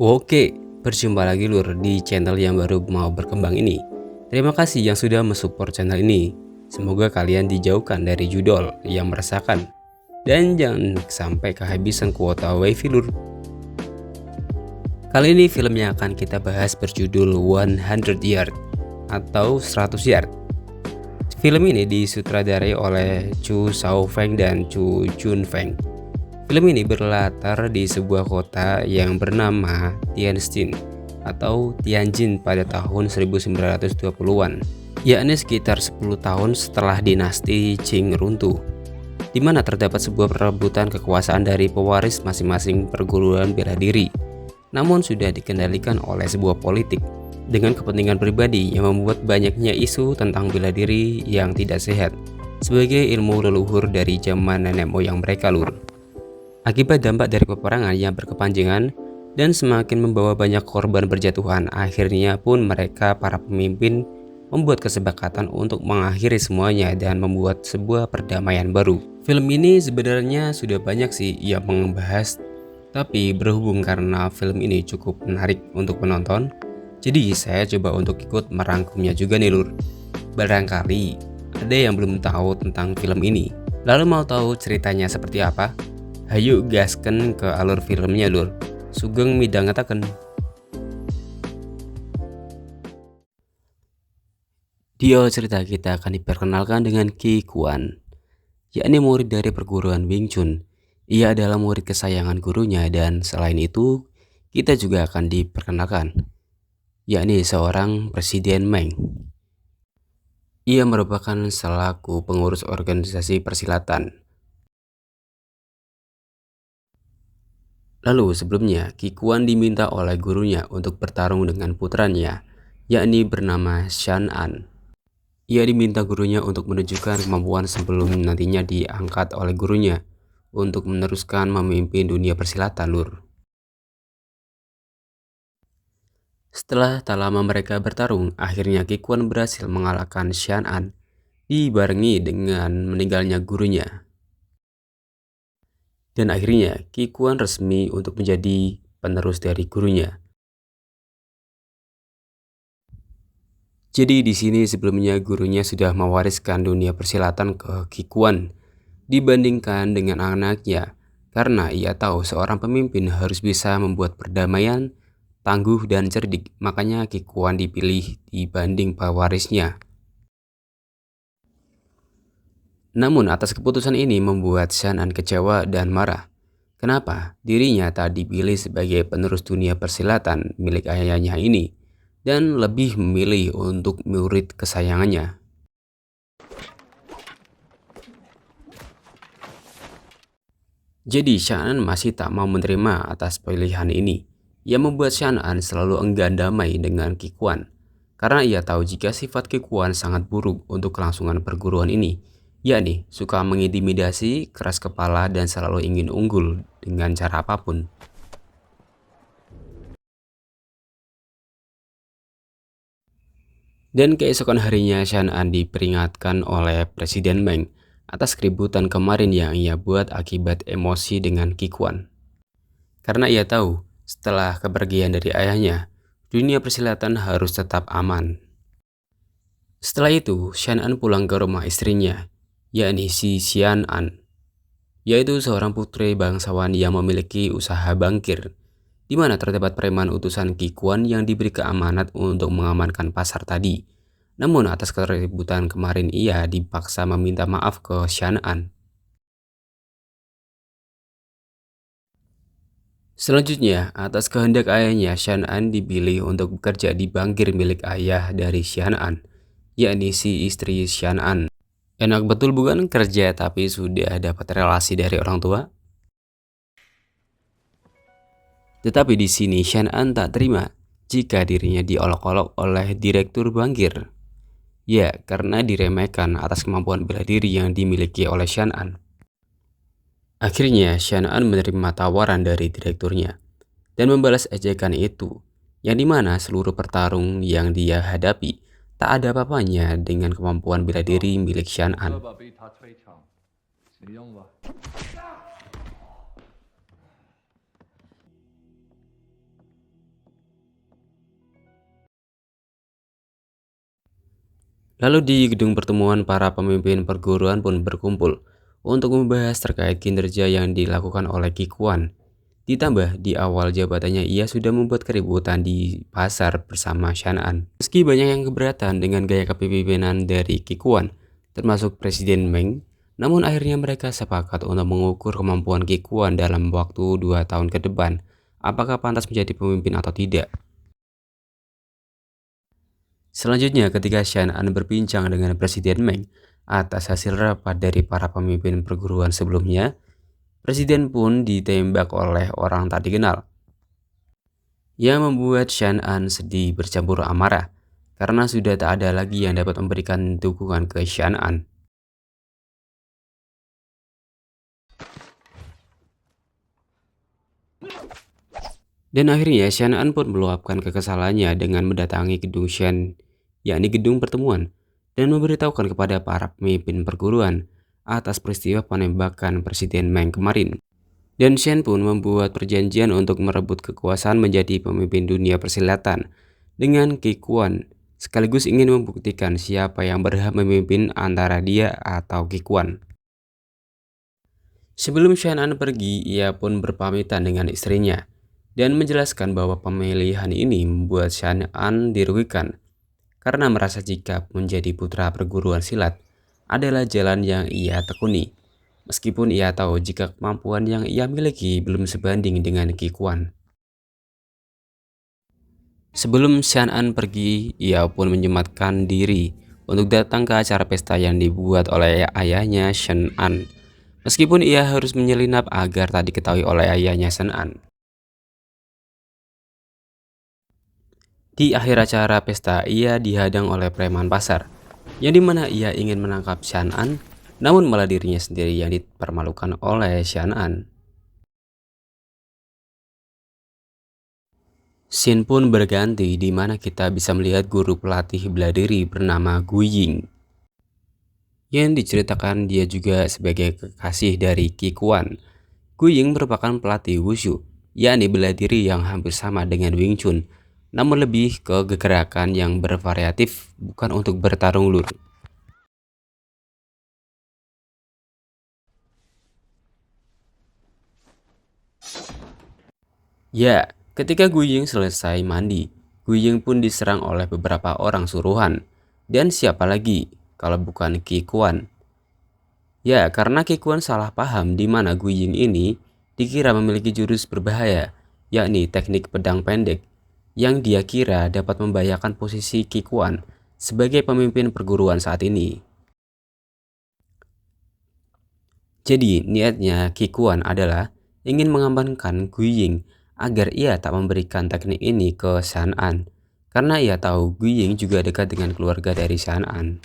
Oke, berjumpa lagi Lur di channel yang baru mau berkembang ini. Terima kasih yang sudah mensupport channel ini. Semoga kalian dijauhkan dari judul yang meresahkan. Dan jangan sampai kehabisan kuota wifi Lur. Kali ini film yang akan kita bahas berjudul 100 Yard atau 100 Yard. Film ini disutradarai oleh Chu Shaofeng dan Chu Junfeng. Film ini berlatar di sebuah kota yang bernama Tianjin atau Tianjin pada tahun 1920-an, yakni sekitar 10 tahun setelah dinasti Qing runtuh, di mana terdapat sebuah perebutan kekuasaan dari pewaris masing-masing perguruan bela diri, namun sudah dikendalikan oleh sebuah politik dengan kepentingan pribadi yang membuat banyaknya isu tentang bela diri yang tidak sehat sebagai ilmu leluhur dari zaman nenek moyang mereka Lur. Akibat dampak dari peperangan yang berkepanjangan dan semakin membawa banyak korban berjatuhan, akhirnya pun mereka para pemimpin membuat kesepakatan untuk mengakhiri semuanya dan membuat sebuah perdamaian baru. Film ini sebenarnya sudah banyak sih yang membahas, tapi berhubung karena film ini cukup menarik untuk penonton, jadi saya coba untuk ikut merangkumnya juga nih Lur. Barangkali ada yang belum tahu tentang film ini, lalu mau tahu ceritanya seperti apa? Hayu gasken ke alur filmnya Lur. Sugeng midhangetaken. Di awal cerita kita akan diperkenalkan dengan Ki Kuan, yakni murid dari perguruan Wing Chun. Ia adalah murid kesayangan gurunya dan selain itu kita juga akan diperkenalkan, yakni seorang Presiden Meng. Ia merupakan selaku pengurus organisasi persilatan. Lalu sebelumnya, Ki Kuan diminta oleh gurunya untuk bertarung dengan putranya, yakni bernama Shan An. Ia diminta gurunya untuk menunjukkan kemampuan sebelum nantinya diangkat oleh gurunya untuk meneruskan memimpin dunia persilatan Lur. Setelah tak lama mereka bertarung, akhirnya Ki Kuan berhasil mengalahkan Shan An, dibarengi dengan meninggalnya gurunya. Dan akhirnya Ki Kuan resmi untuk menjadi penerus dari gurunya. Jadi di sini sebelumnya gurunya sudah mewariskan dunia persilatan ke Ki Kuan dibandingkan dengan anaknya, karena ia tahu seorang pemimpin harus bisa membuat perdamaian, tangguh dan cerdik. Makanya Ki Kuan dipilih dibanding pewarisnya. Namun atas keputusan ini membuat Shan An kecewa dan marah. Kenapa dirinya tak dipilih sebagai penerus dunia persilatan milik ayahnya ini dan lebih memilih untuk murid kesayangannya. Jadi Shan An masih tak mau menerima atas pilihan ini. Ia membuat Shan An selalu enggan damai dengan Ki Kuan, karena ia tahu jika sifat Ki Kuan sangat buruk untuk kelangsungan perguruan ini, yakni suka mengintimidasi, keras kepala, dan selalu ingin unggul dengan cara apapun. Dan keesokan harinya Shan An diperingatkan oleh Presiden Meng atas keributan kemarin yang ia buat akibat emosi dengan Ki Kuan. Karena ia tahu setelah kepergian dari ayahnya, dunia persilatan harus tetap aman. Setelah itu, Shan An pulang ke rumah istrinya, yakni si Xian An, yaitu seorang putri bangsawan yang memiliki usaha bangkir, di mana terdapat preman utusan Ki Kuan yang diberi keamanat untuk mengamankan pasar tadi. Namun atas keributan kemarin ia dipaksa meminta maaf ke Shan An. Selanjutnya, atas kehendak ayahnya, Shan An dipilih untuk bekerja di bangkir milik ayah dari Shan An, yakni si istri Shan An. Enak betul bukan kerja tapi sudah dapat relasi dari orang tua? Tetapi di sini Shan An tak terima jika dirinya diolok-olok oleh direktur bangkir. Ya, karena diremehkan atas kemampuan bela diri yang dimiliki oleh Shan An. Akhirnya Shan An menerima tawaran dari direkturnya dan membalas ejekan itu, yang dimana seluruh pertarung yang dia hadapi tak ada apa-apanya dengan kemampuan bela diri milik Shan An. Lalu di gedung pertemuan para pemimpin perguruan pun berkumpul untuk membahas terkait kinerja yang dilakukan oleh Ki Kuan. Ditambah di awal jabatannya ia sudah membuat keributan di pasar bersama Shan'an. Meski banyak yang keberatan dengan gaya kepemimpinan dari Ki Kuan, termasuk Presiden Meng, namun akhirnya mereka sepakat untuk mengukur kemampuan Ki Kuan dalam waktu 2 tahun ke depan, apakah pantas menjadi pemimpin atau tidak. Selanjutnya, ketika Shan'an berbincang dengan Presiden Meng atas hasil rapat dari para pemimpin perguruan sebelumnya, Presiden pun ditembak oleh orang tak dikenal, yang membuat Shan'an sedih bercampur amarah, karena sudah tak ada lagi yang dapat memberikan dukungan ke Shan'an. Dan akhirnya Shan'an pun meluapkan kekesalannya dengan mendatangi gedung Shen, yakni gedung pertemuan, dan memberitahukan kepada para pemimpin perguruan atas peristiwa penembakan Presiden Meng kemarin. Dan Shen pun membuat perjanjian untuk merebut kekuasaan menjadi pemimpin dunia persilatan dengan Ki Kuan, sekaligus ingin membuktikan siapa yang berhak memimpin antara dia atau Ki Kuan. Sebelum Shan'an pergi, ia pun berpamitan dengan istrinya dan menjelaskan bahwa pemilihan ini membuat Shan'an dirugikan karena merasa jika menjadi putra perguruan silat adalah jalan yang ia tekuni, meskipun ia tahu jika kemampuan yang ia miliki belum sebanding dengan Ki Kuan. Sebelum Shan'an pergi, ia pun menyematkan diri untuk datang ke acara pesta yang dibuat oleh ayahnya Shan'an, meskipun ia harus menyelinap agar tak diketahui oleh ayahnya Shan'an. Di akhir acara pesta, ia dihadang oleh preman pasar, yang dimana ia ingin menangkap Shan'an, namun malah dirinya sendiri yang dipermalukan oleh Shan'an. Scene pun berganti di mana kita bisa melihat guru pelatih bela diri bernama Gu Ying, yang diceritakan dia juga sebagai kekasih dari Ki Kuan. Gu Ying merupakan pelatih wushu, yakni bela diri yang hampir sama dengan Wing Chun, namun lebih ke gerakan yang bervariatif, bukan untuk bertarung lur. Ya, ketika Gu Ying selesai mandi, Gu Ying pun diserang oleh beberapa orang suruhan. Dan siapa lagi kalau bukan Ki Kuan? Ya, karena Ki Kuan salah paham di mana Gu Ying ini dikira memiliki jurus berbahaya, yakni teknik pedang pendek, yang dia kira dapat membahayakan posisi Ki Kuan sebagai pemimpin perguruan saat ini. Jadi, niatnya Ki Kuan adalah ingin mengamankan Gu Ying agar ia tak memberikan teknik ini ke Shan'an, karena ia tahu Gu Ying juga dekat dengan keluarga dari Shan'an.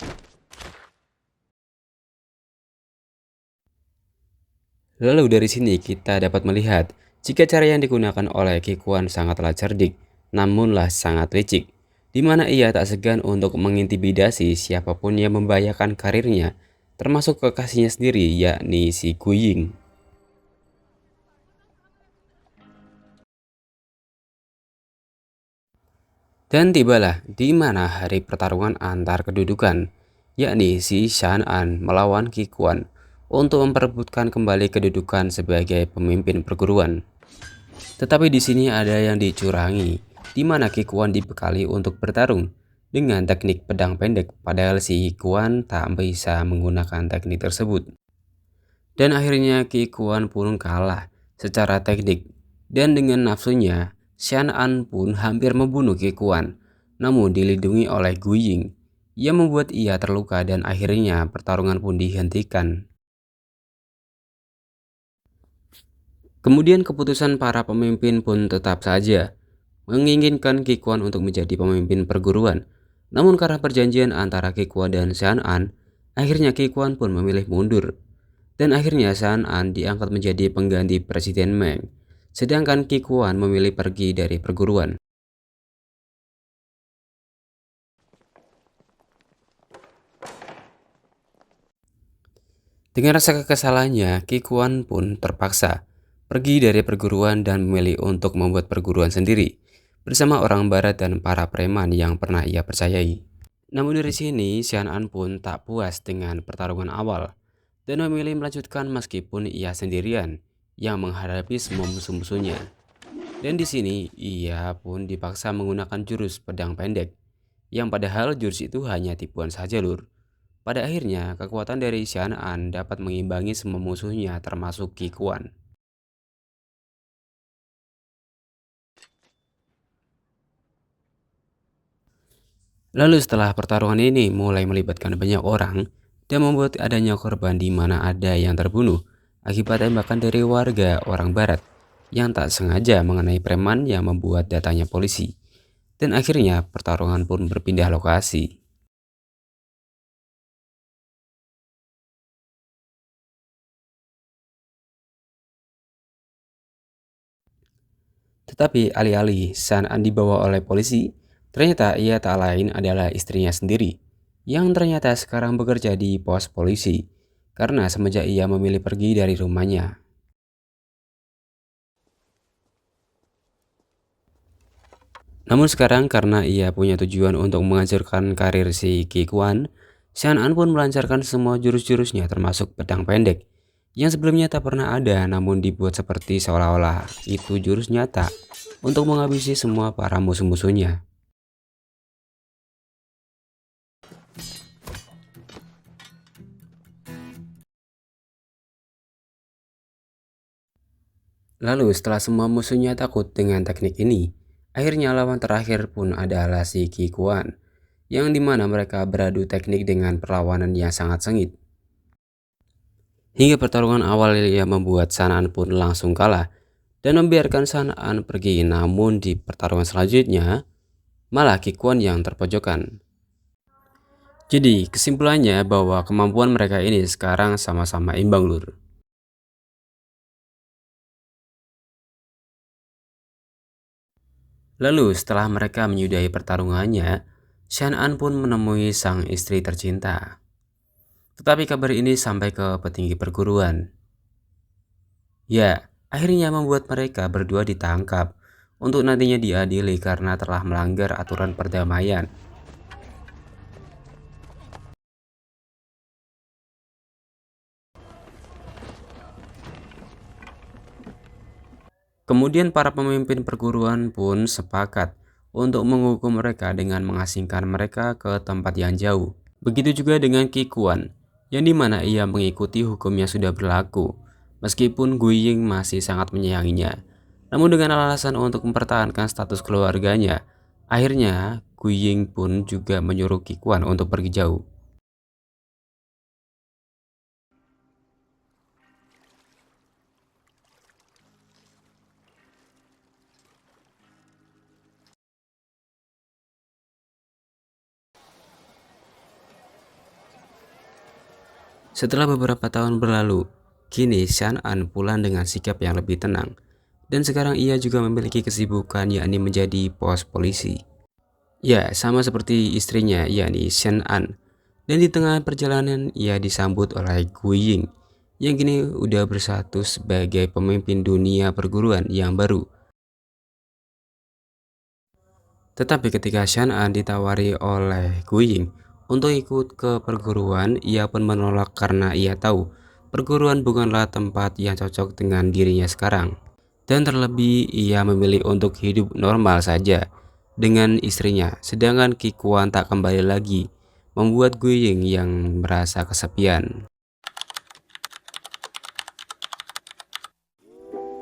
Lalu dari sini kita dapat melihat jika cara yang digunakan oleh Ki Kuan sangatlah cerdik, namunlah sangat licik, di mana ia tak segan untuk mengintimidasi siapapun yang membahayakan karirnya, termasuk kekasihnya sendiri yakni si Gu Ying. Dan tibalah di mana hari pertarungan antar kedudukan, yakni si Shan'an melawan Ki Kuan untuk memperebutkan kembali kedudukan sebagai pemimpin perguruan. Tetapi di sini ada yang dicurangi, di mana Ki Kuan dibekali untuk bertarung dengan teknik pedang pendek, padahal si Kuan tak bisa menggunakan teknik tersebut. Dan akhirnya Ki Kuan pun kalah secara teknik, dan dengan nafsunya, Shan'an pun hampir membunuh Ki Kuan, namun dilindungi oleh Gu Ying, yang membuat ia terluka dan akhirnya pertarungan pun dihentikan. Kemudian keputusan para pemimpin pun tetap saja menginginkan Ki Kuan untuk menjadi pemimpin perguruan. Namun karena perjanjian antara Ki Kuan dan Shan'an, akhirnya Ki Kuan pun memilih mundur. Dan akhirnya Shan'an diangkat menjadi pengganti Presiden Meng, sedangkan Ki Kuan memilih pergi dari perguruan. Dengan rasa kekesalannya, Ki Kuan pun terpaksa pergi dari perguruan dan memilih untuk membuat perguruan sendiri bersama orang barat dan para preman yang pernah ia percayai. Namun dari sini, Xian An pun tak puas dengan pertarungan awal dan memilih melanjutkan meskipun ia sendirian yang menghadapi semua musuh-musuhnya. Dan di sini, ia pun dipaksa menggunakan jurus pedang pendek, yang padahal jurus itu hanya tipuan saja lur. Pada akhirnya, kekuatan dari Xian An dapat mengimbangi semua musuhnya termasuk Qi Kuan. Lalu setelah pertarungan ini mulai melibatkan banyak orang dan membuat adanya korban di mana ada yang terbunuh akibat tembakan dari warga orang barat yang tak sengaja mengenai preman yang membuat datanya polisi. Dan akhirnya pertarungan pun berpindah lokasi. Tetapi alih-alih San dibawa oleh polisi, ternyata ia tak lain adalah istrinya sendiri, yang ternyata sekarang bekerja di pos polisi, karena semenjak ia memilih pergi dari rumahnya. Namun sekarang karena ia punya tujuan untuk menghancurkan karir si Qi Kuan, Shan pun melancarkan semua jurus-jurusnya termasuk pedang pendek, yang sebelumnya tak pernah ada namun dibuat seperti seolah-olah itu jurus nyata untuk menghabisi semua para musuh-musuhnya. Lalu setelah semua musuhnya takut dengan teknik ini, akhirnya lawan terakhir pun adalah si Qi Kuan, yang dimana mereka beradu teknik dengan perlawanan yang sangat sengit. Hingga pertarungan awal yang membuat Sanaan pun langsung kalah dan membiarkan Sanaan pergi, namun di pertarungan selanjutnya malah Qi Kuan yang terpojokan. Jadi kesimpulannya bahwa kemampuan mereka ini sekarang sama-sama imbang lur. Lalu setelah mereka menyudahi pertarungannya, Shan pun menemui sang istri tercinta. Tetapi kabar ini sampai ke petinggi perguruan. Ya, akhirnya membuat mereka berdua ditangkap untuk nantinya diadili karena telah melanggar aturan perdamaian. Kemudian para pemimpin perguruan pun sepakat untuk menghukum mereka dengan mengasingkan mereka ke tempat yang jauh. Begitu juga dengan Qi Kuan, yang dimana ia mengikuti hukum yang sudah berlaku, meskipun Gu Ying masih sangat menyayanginya. Namun dengan alasan untuk mempertahankan status keluarganya, akhirnya Gu Ying pun juga menyuruh Qi Kuan untuk pergi jauh. Setelah beberapa tahun berlalu, kini Shan pulang dengan sikap yang lebih tenang. Dan sekarang ia juga memiliki kesibukan yakni menjadi pos polisi. Ya, sama seperti istrinya yakni Shan. Dan di tengah perjalanan ia disambut oleh Gu Ying yang kini udah bersatu sebagai pemimpin dunia perguruan yang baru. Tetapi ketika Shan ditawari oleh Gu Ying untuk ikut ke perguruan, ia pun menolak karena ia tahu perguruan bukanlah tempat yang cocok dengan dirinya sekarang. Dan terlebih ia memilih untuk hidup normal saja dengan istrinya, sedangkan Qi Kuan tak kembali lagi, membuat Gu Ying yang merasa kesepian.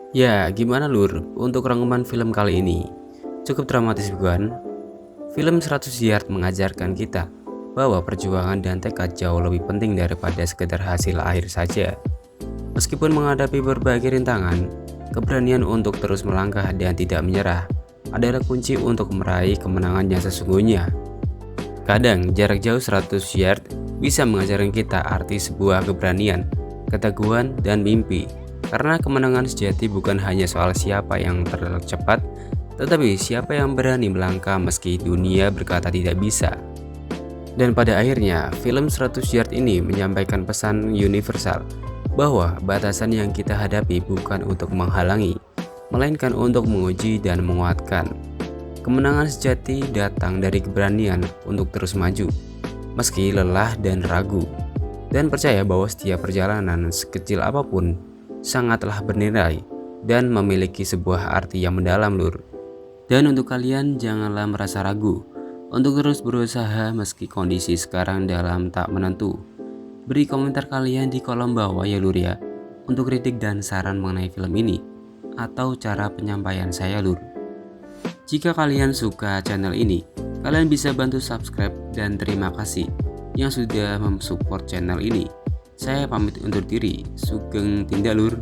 Ya, gimana lur untuk rangkuman film kali ini? Cukup dramatis bukan? Film 100 Yard mengajarkan kita bahwa perjuangan dan tekad jauh lebih penting daripada sekedar hasil akhir saja. Meskipun menghadapi berbagai rintangan, keberanian untuk terus melangkah dan tidak menyerah adalah kunci untuk meraih kemenangan yang sesungguhnya. Kadang jarak jauh 100 yard bisa mengajarkan kita arti sebuah keberanian, keteguhan, dan mimpi. Karena kemenangan sejati bukan hanya soal siapa yang tercepat, tetapi siapa yang berani melangkah meski dunia berkata tidak bisa. Dan pada akhirnya, film 100 Yard ini menyampaikan pesan universal bahwa batasan yang kita hadapi bukan untuk menghalangi, melainkan untuk menguji dan menguatkan. Kemenangan sejati datang dari keberanian untuk terus maju, meski lelah dan ragu. Dan percaya bahwa setiap perjalanan sekecil apapun sangatlah bernilai dan memiliki sebuah arti yang mendalam, lur. Dan untuk kalian janganlah merasa ragu untuk terus berusaha meski kondisi sekarang dalam tak menentu. Beri komentar kalian di kolom bawah ya lur ya, untuk kritik dan saran mengenai film ini atau cara penyampaian saya, lur. Jika kalian suka channel ini, kalian bisa bantu subscribe dan terima kasih yang sudah mensupport channel ini. Saya pamit undur diri, sugeng tindak lur.